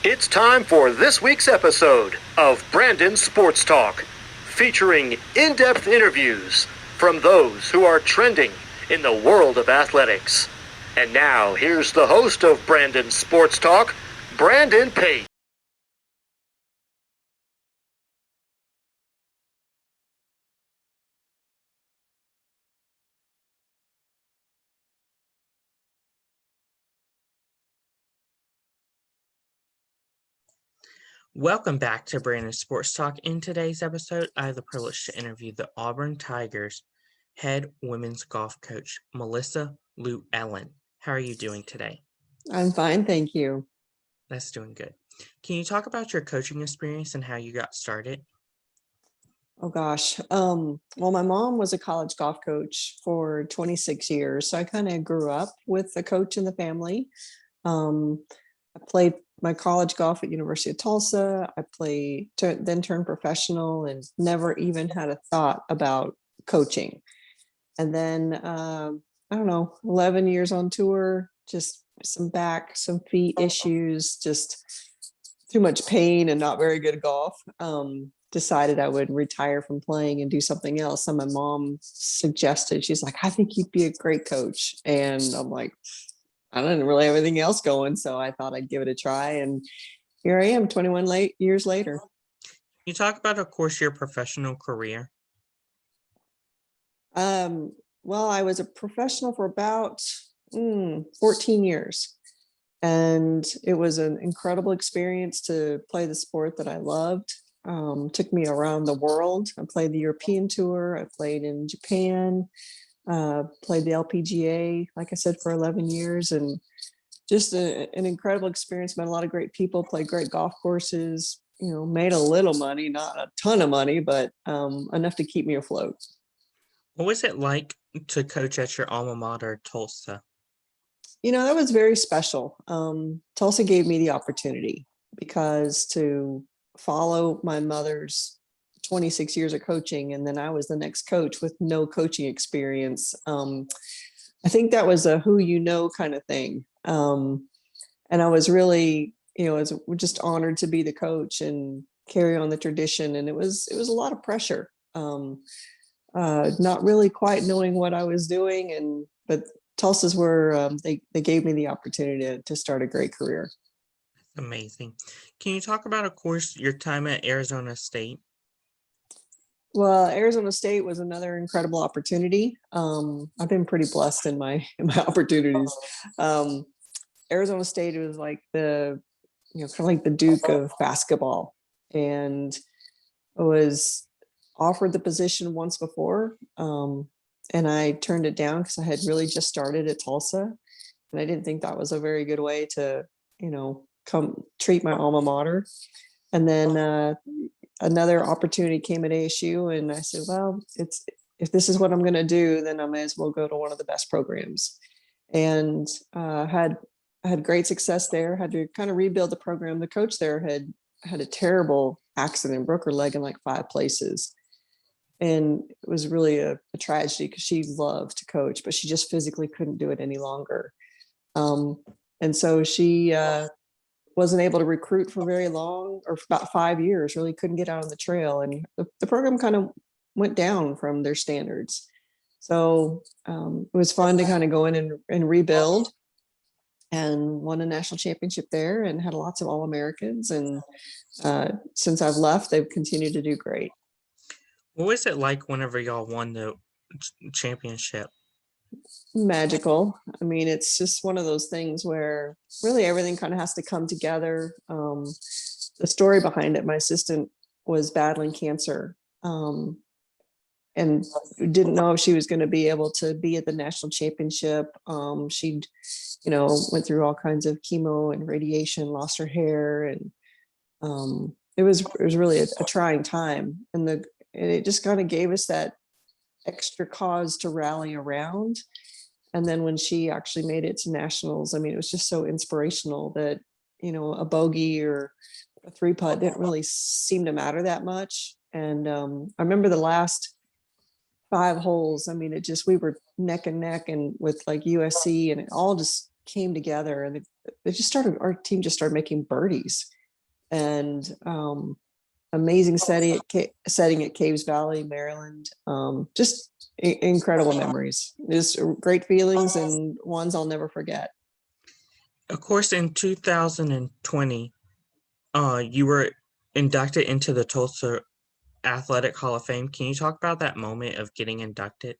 It's time for this week's episode of Brandon Sports Talk, featuring in-depth interviews from those who are trending in the world of athletics. And now, here's the host of Brandon Sports Talk, Brandon Pate. Welcome back to Brandon Sports Talk. In today's episode, I have the privilege to interview the Auburn Tigers head women's golf coach, Melissa Llewellyn. How are you doing today? I'm fine, thank you. That's doing good. Can you talk about your coaching experience and how you got started? Oh gosh. Well, my mom was a college golf coach for 26 years. So I kind of grew up with a coach in the family. I played my college golf at University of Tulsa. I then turned professional and never even had a thought about coaching. And then, I don't know, 11 years on tour, just some feet issues, just too much pain and not very good at golf. Decided I would retire from playing and do something else. And my mom suggested, she's like, I think you'd be a great coach. And I'm like, I didn't really have anything else going. So I thought I'd give it a try. And here I am 21 years later. Can you talk about, of course, your professional career? Well, I was a professional for about 14 years. And it was an incredible experience to play the sport that I loved. Took me around the world. I played the European Tour. I played in Japan, played the LPGA, like I said, for 11 years. And just an incredible experience. Met a lot of great people, played great golf courses, made a little money, not a ton of money, but enough to keep me afloat. What was it like to coach at your alma mater, Tulsa? That was very special. Tulsa gave me the opportunity because to follow my mother's 26 years of coaching, and then I was the next coach with no coaching experience. I think that was a who kind of thing. And I was really, was just honored to be the coach and carry on the tradition. And it was a lot of pressure. Not really quite knowing what I was doing, but Tulsa's were they gave me the opportunity to start a great career. Amazing. Can you talk about, of course, your time at Arizona State? Well, Arizona State was another incredible opportunity. I've been pretty blessed in my opportunities. Arizona State was like the kind of like the Duke of basketball, and I was offered the position once before. And I turned it down because I had really just started at Tulsa. And I didn't think that was a very good way to, come treat my alma mater. And then another opportunity came at ASU. And I said, well, if this is what I'm going to do, then I may as well go to one of the best programs. And had great success there, had to kind of rebuild the program. The coach there had a terrible accident, broke her leg in like 5 places. And it was really a tragedy because she loved to coach, but she just physically couldn't do it any longer. And so she wasn't able to recruit for very long, or for about 5 years, really couldn't get out on the trail. And the program kind of went down from their standards. So it was fun to kind of go in and rebuild, and won a national championship there and had lots of All-Americans. And since I've left, they've continued to do great. What was it like whenever y'all won the championship? Magical. I mean, it's just one of those things where really everything kind of has to come together. The story behind it, my assistant was battling cancer, and didn't know if she was going to be able to be at the national championship. She'd, went through all kinds of chemo and radiation, lost her hair, and it was really a trying time. And it just kind of gave us that extra cause to rally around. And then when she actually made it to nationals, I mean, it was just so inspirational that, a bogey or a 3-putt didn't really seem to matter that much. And I remember the last 5 holes. I mean, we were neck and neck, and with like USC, and it all just came together. And our team just started making birdies, and amazing setting at Caves Valley, Maryland. Just incredible memories, just great feelings, and ones I'll never forget. Of course, in 2020, you were inducted into the Tulsa Athletic Hall of Fame. Can you talk about that moment of getting inducted?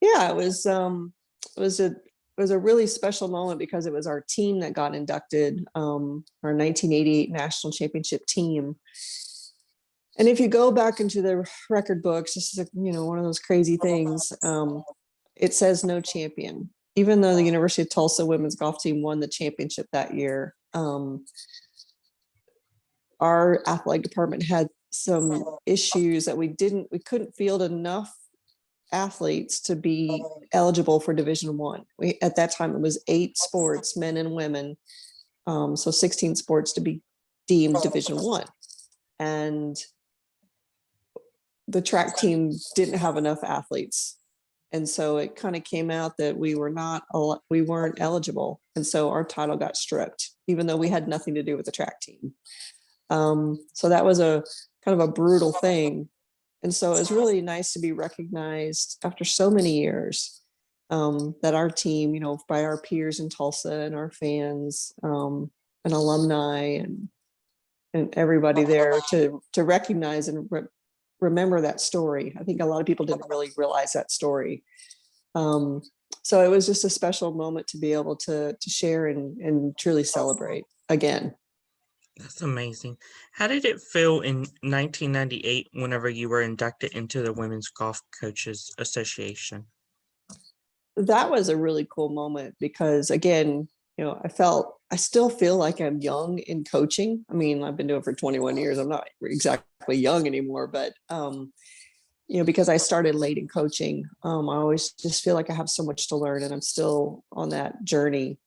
Yeah, it was a really special moment because it was our team that got inducted, our 1988 national championship team. And if you go back into the record books, this is one of those crazy things. It says no champion, even though the University of Tulsa women's golf team won the championship that year. Our athletic department had some issues that we couldn't field enough athletes to be eligible for Division I. We, at that time, it was 8 sports, men and women, so 16 sports to be deemed Division I. And the track team didn't have enough athletes, and so it kind of came out that we weren't eligible, and so our title got stripped, even though we had nothing to do with the track team. So that was a kind of a brutal thing. And so it was really nice to be recognized after so many years, that our team, by our peers in Tulsa and our fans, and alumni and everybody there to recognize and remember that story. I think a lot of people didn't really realize that story. So it was just a special moment to be able to share and truly celebrate again. That's amazing. How did it feel in 1998 whenever you were inducted into the Women's Golf Coaches Association? That was a really cool moment because, again, I still feel like I'm young in coaching. I mean, I've been doing it for 21 years. I'm not exactly young anymore, but because I started late in coaching, I always just feel like I have so much to learn, and I'm still on that journey.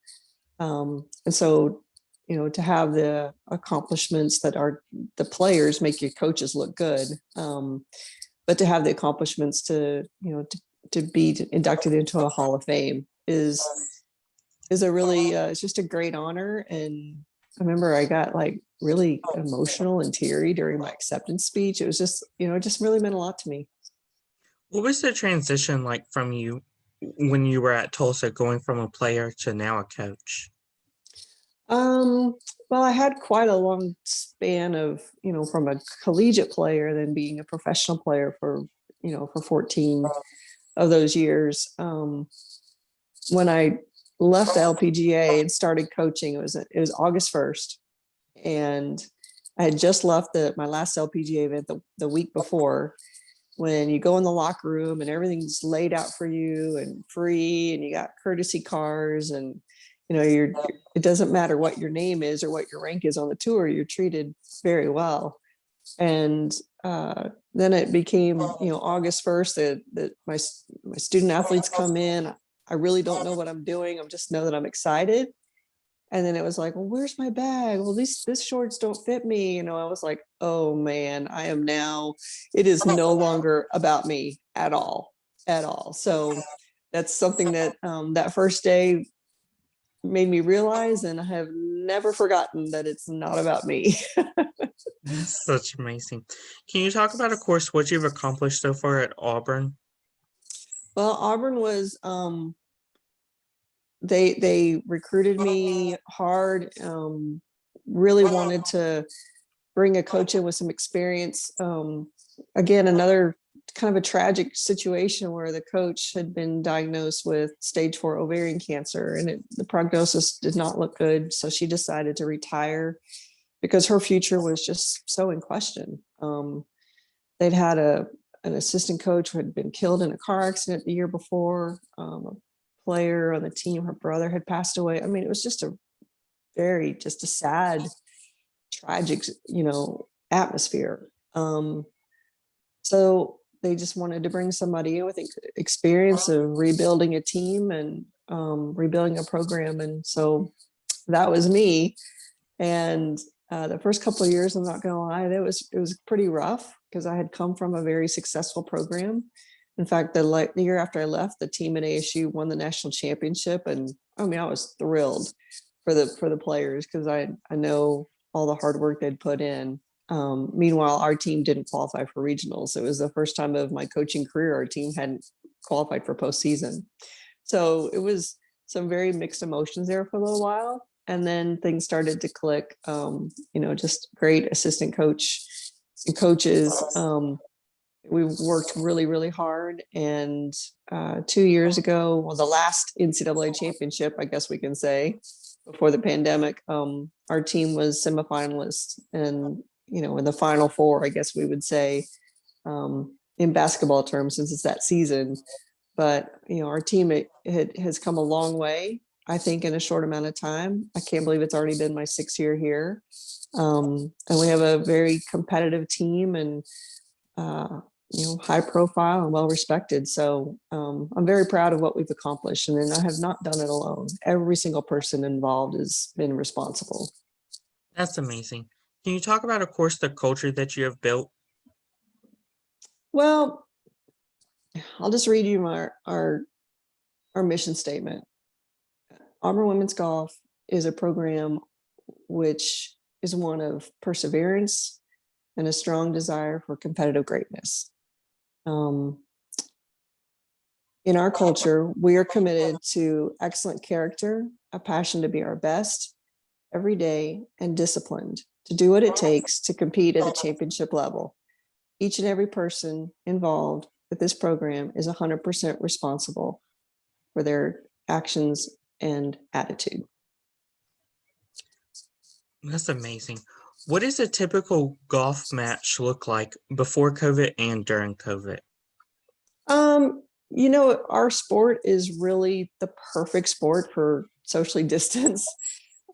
And so, to have the accomplishments that are the players make your coaches look good, but to have the accomplishments to be inducted into a Hall of Fame is a really it's just a great honor. And I remember I got like really emotional and teary during my acceptance speech. It was just it just really meant a lot to me. What was the transition like from you when you were at Tulsa, going from a player to now a coach? Well, I had quite a long span of, from a collegiate player, then being a professional player for 14 of those years. When I left the LPGA and started coaching, it was August 1st. And I had just left my last LPGA event the week before, when you go in the locker room and everything's laid out for you and free, and you got courtesy cars, and it doesn't matter what your name is or what your rank is on the tour, you're treated very well. And then it became, August 1st that my student athletes come in. I really don't know what I'm doing. I just know that I'm excited. And then it was like, well, where's my bag? Well, these shorts don't fit me. I was like, oh man, it is no longer about me at all. So that's something that that first day made me realize, and I have never forgotten that it's not about me. That's such amazing. Can you talk about, of course, what you've accomplished so far at Auburn? Well, Auburn was they recruited me hard, really wanted to bring a coach in with some experience. Again, another kind of a tragic situation where the coach had been diagnosed with stage 4 ovarian cancer, and the prognosis did not look good. So she decided to retire because her future was just so in question. They'd had an assistant coach who had been killed in a car accident the year before. A player on the team, her brother had passed away. I mean, it was just a sad, tragic, atmosphere. So they just wanted to bring somebody in with experience of rebuilding a team and rebuilding a program. And so that was me. And the first couple of years, I'm not going to lie, it was pretty rough because I had come from a very successful program. In fact, the year after I left, the team at ASU won the national championship. And I mean, I was thrilled for the players, because I know all the hard work they'd put in. Meanwhile, our team didn't qualify for regionals. It was the first time of my coaching career our team hadn't qualified for postseason. So it was some very mixed emotions there for a little while. And then things started to click. Just great assistant coach and coaches. We worked really, really hard. And 2 years ago, well, the last NCAA championship, I guess we can say, before the pandemic, our team was semifinalists and, in the final four, I guess we would say, in basketball terms, since it's that season. But, our team has come a long way, I think, in a short amount of time. I can't believe it's already been my 6th year here. And we have a very competitive team and, high profile and well respected. So I'm very proud of what we've accomplished. And I have not done it alone. Every single person involved has been responsible. That's amazing. Can you talk about, of course, the culture that you have built? Well, I'll just read you our mission statement. Auburn Women's Golf is a program which is one of perseverance and a strong desire for competitive greatness. In our culture, we are committed to excellent character, a passion to be our best every day, and disciplined to do what it takes to compete at a championship level. Each and every person involved with this program is 100% responsible for their actions and attitude. That's amazing. What does a typical golf match look like before COVID and during COVID? Our sport is really the perfect sport for socially distanced.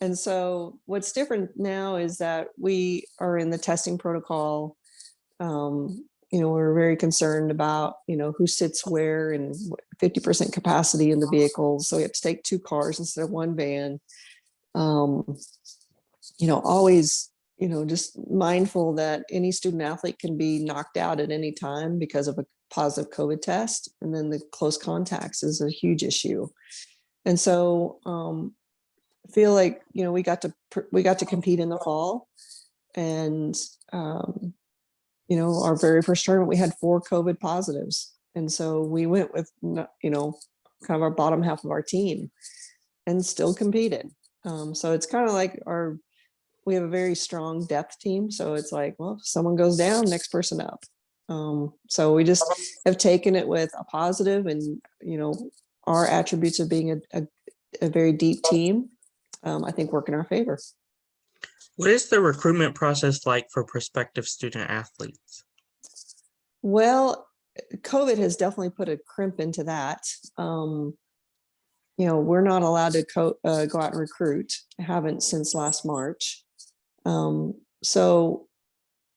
And so what's different now is that we are in the testing protocol. We're very concerned about, who sits where and 50% capacity in the vehicles. So we have to take 2 cars instead of 1 van. Always, just mindful that any student athlete can be knocked out at any time because of a positive COVID test. And then the close contacts is a huge issue. And so I feel like, we got to compete in the fall. And, our very first tournament, we had 4 COVID positives. And so we went with, kind of our bottom half of our team and still competed. So it's kind of like we have a very strong depth team. So it's like, well, if someone goes down, next person up. So we just have taken it with a positive and, our attributes of being a very deep team, I think work in our favor. What is the recruitment process like for prospective student athletes? Well, COVID has definitely put a crimp into that. We're not allowed to go out and recruit. I haven't since last March. So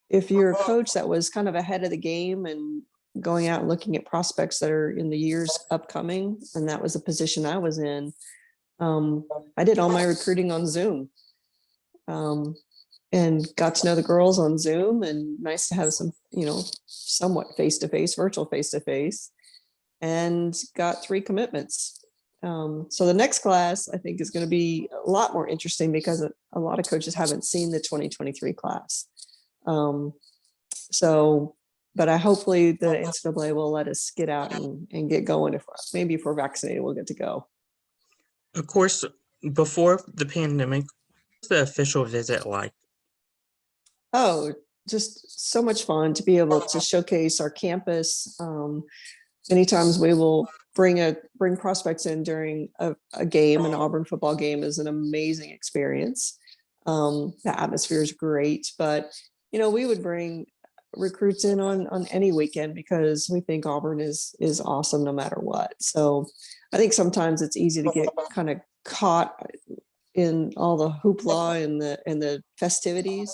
if you're a coach that was kind of ahead of the game and going out and looking at prospects that are in the years upcoming, and that was a position I was in, I did all my recruiting on Zoom. And got to know the girls on Zoom, and nice to have some, somewhat face-to-face, virtual face-to-face, and got 3 commitments. So the next class, I think, is going to be a lot more interesting because a lot of coaches haven't seen the 2023 class. But hopefully the NCAA will let us get out and get going. Maybe if we're vaccinated, we'll get to go. Of course, before the pandemic, what's the official visit like? Oh, just so much fun to be able to showcase our campus. Many times we will bring prospects in during a game. An Auburn football game is an amazing experience. The atmosphere is great, but we would bring recruits in on any weekend because we think Auburn is awesome no matter what. So I think sometimes it's easy to get kind of caught in all the hoopla and the festivities.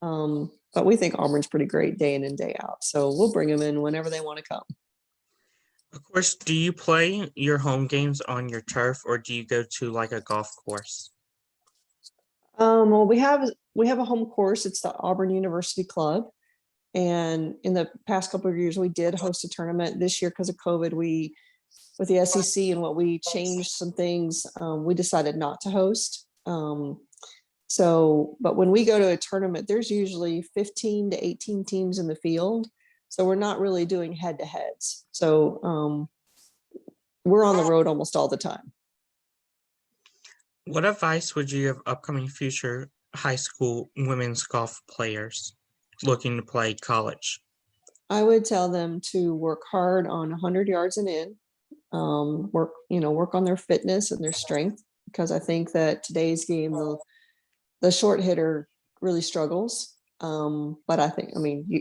But we think Auburn's pretty great day in and day out. So we'll bring them in whenever they want to come. Of course, do you play your home games on your turf, or do you go to like a golf course? Well, we have a home course. It's the Auburn University Club. And in the past couple of years, we did host a tournament. This year, because of COVID, with the SEC and what we changed some things, we decided not to host. But when we go to a tournament, there's usually 15 to 18 teams in the field. So we're not really doing head to heads. So we're on the road almost all the time. What advice would you give upcoming future high school women's golf players looking to play college? I would tell them to work hard on 100 yards and in, work on their fitness and their strength, because I think that today's game, the short hitter really struggles. But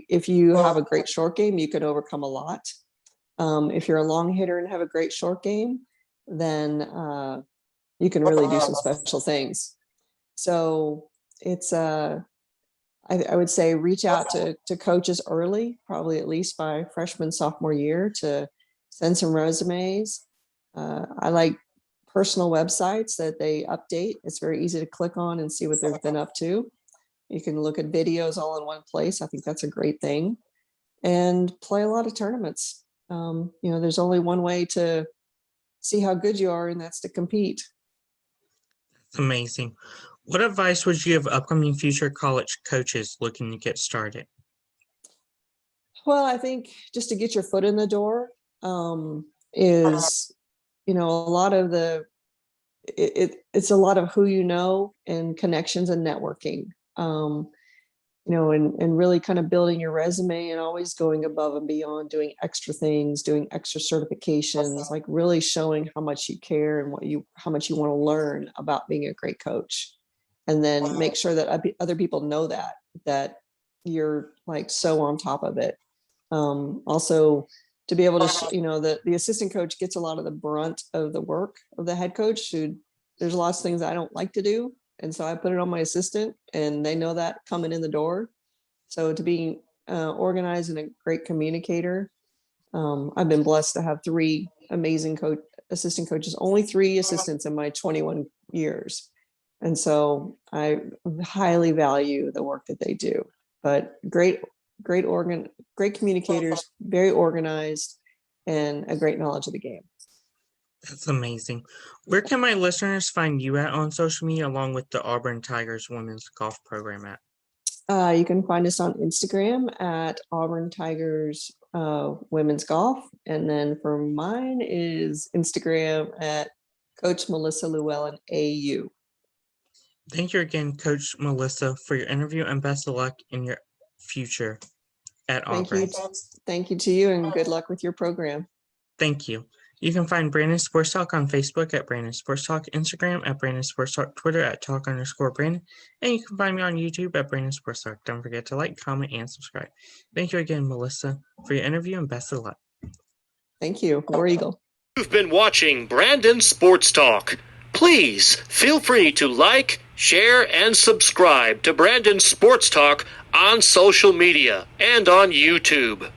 if you have a great short game, you can overcome a lot. If you're a long hitter and have a great short game, then you can really do some special things. So it's I would say reach out to coaches early, probably at least by freshman, sophomore year, to send some resumes. I like personal websites that they update. It's very easy to click on and see what they've been up to. You can look at videos all in one place. I think that's a great thing. And play a lot of tournaments. There's only one way to see how good you are, and that's to compete. That's amazing. What advice would you give upcoming future college coaches looking to get started? Well, I think just to get your foot in the door is, a lot of it's a lot of who you know and connections and networking, and really kind of building your resume and always going above and beyond, doing extra things, doing extra certifications, like really showing how much you care and how much you want to learn about being a great coach. And then make sure that other people know that you're like so on top of it. Also, to be able to, the assistant coach gets a lot of the brunt of the work of the head coach. There's lots of things I don't like to do. And so I put it on my assistant, and they know that coming in the door. So to be organized and a great communicator, I've been blessed to have 3 amazing assistant coaches, only 3 assistants in my 21 years. And so I highly value the work that they do, but great communicators, very organized, and a great knowledge of the game. That's amazing. Where can my listeners find you at on social media, along with the Auburn Tigers women's golf program at? You can find us on Instagram at Auburn Tigers women's golf. And then for mine is Instagram at Coach Melissa Llewellyn AU. Thank you again, Coach Melissa, for your interview, and best of luck in your future at Auburn. Thank you to you, and good luck with your program. Thank you. You can find Brandon Sports Talk on Facebook at Brandon Sports Talk, Instagram at Brandon Sports Talk, Twitter at Talk_Brandon, and you can find me on YouTube at Brandon Sports Talk. Don't forget to like, comment, and subscribe. Thank you again, Melissa, for your interview, and best of luck. Thank you. War Eagle. You've been watching Brandon Sports Talk. Please feel free to like, share, and subscribe to Brandon Sports Talk on social media and on YouTube.